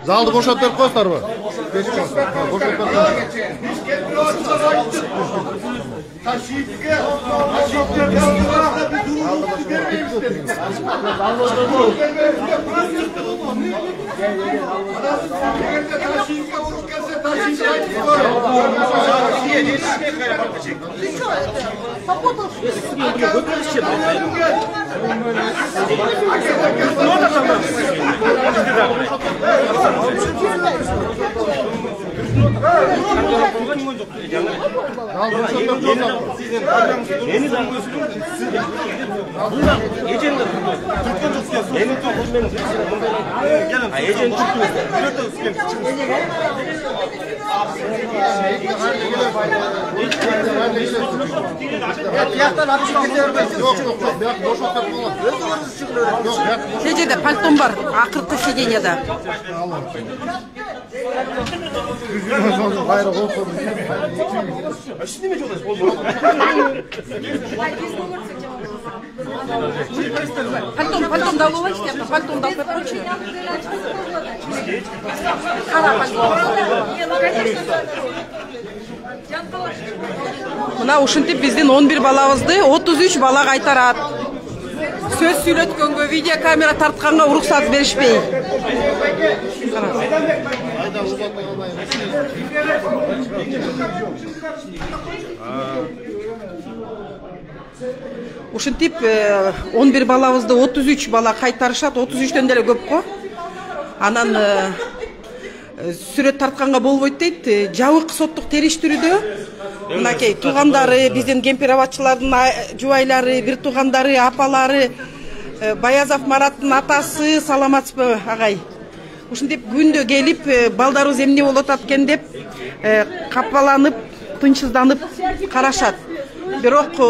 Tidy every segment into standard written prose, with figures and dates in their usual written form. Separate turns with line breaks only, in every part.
Залды boşalt berip koysarбы? Boşalt berip
Жерде пальтом бар, акыркы сиденьяда. Пальтом да алып алайын, пальтом да алып койчу. Кара пальтом. Мына ушинтип биздин 11 балабызды 33 бала кайтарат. Сөз сүйлөткөнгө, видео камера тартканга уруксат беришпей. Ушинтип 11 балабызды 33 бала кайтарышат, 33төн деле көп го. Анан сүрөт тартканга болбойт дейт. Жабык соттук териштирүүдө мынакей туугандары, биздин кемпирабатчылардын жубайлары, бир туугандары, апалары, Баязов Мараттын атасы, саламатсызбы агай? Ушинтип күндө келип, балдарыбыз эмне болуп атат экен деп, капаланып, тынчсызданып карашат. Бирок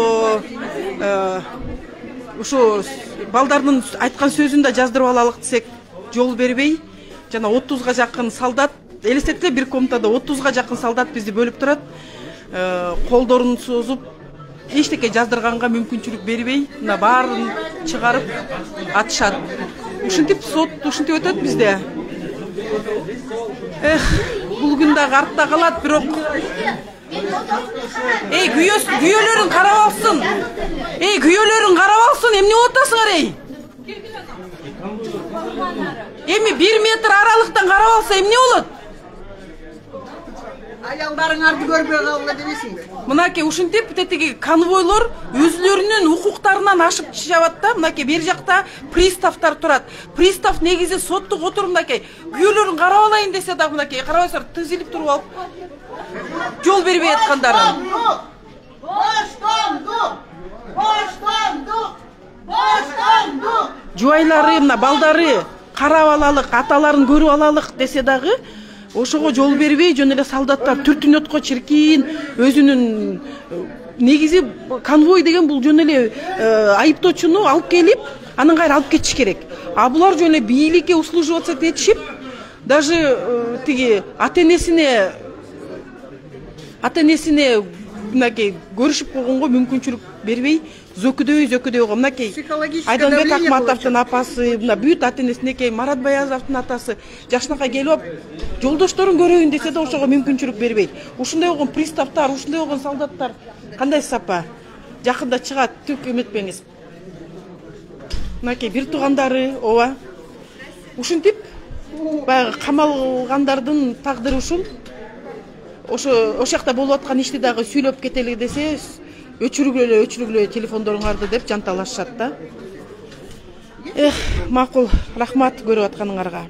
ушу балдардын айткан сөзүн да жаздырып алалык десек, жол бербей, жана 30га жакын солдат, элестетсе бир комнатада 30га жакын солдат бизди бөлүп турат. Колдорун созуп, эчтеке жаздырганга мүмкүнчүлүк бербей, мына баарын чыгарып атышат. Ушинтип сот ушинтип өтөт бизде. Бул күн дагы артта калат, бирок күйөөлөрүн карап алсын. Күйөөлөрүн карап алсын, эмне болуп атасыңар ey? Эми 1 метр аралыктан карап алса эмне болот?
Аялдарыңарды көрбөй калгыла дебесиңби?
Мынакей ушинтип тетиги конвойлор өзлөрүнүн укуктарынан ашып чыгат да, мынакей бер жакта приставтар турат. Пристав негизи соттук отурумдакей күйөөлөрүн карап алайын десе да, мынакей карабайсыздар, тизилип туруп алып жол бербей аткандарын. Жубайлары, мына балдары карап алалык, аталарын көрүп алалык десе дагы, ошого жол бербей, жөн эле солдаттар түртүнөткө чиркин, өзүнүн негизи конвой деген бул жөн эле айыптоочуну алып келип, анын кайра алып кетиш керек. А булар жөн эле бийликке услуживаться этишип, даже тиги ата-энесине мынакей көрүшүп койгонго мүмкүнчүлүк бербей, зөкүдөй го мынакей Айдонбек Акматовдун апасы, мына бүт ата-энесинекей Марат Баязовдун атасы жашынакай келип алып, жолдошторун көрөйүн десе да ошого мүмкүнчүлүк бербейт. Ушундай болгон приставтар, ушундай болгон солдаттар кандай сапа? Жакында чыгат, түк эметпеңиз. Мынакей бир туугандары, ооба. Ушинтип баягы камалгандардын тагдыры ушул. Ошо жакта болуп аткан ишти дагы сүйлөп кетели десе, өчүргүлө телефондоруңарды деп жанталашат да. Макул, рахмат көрүп атканыңарга.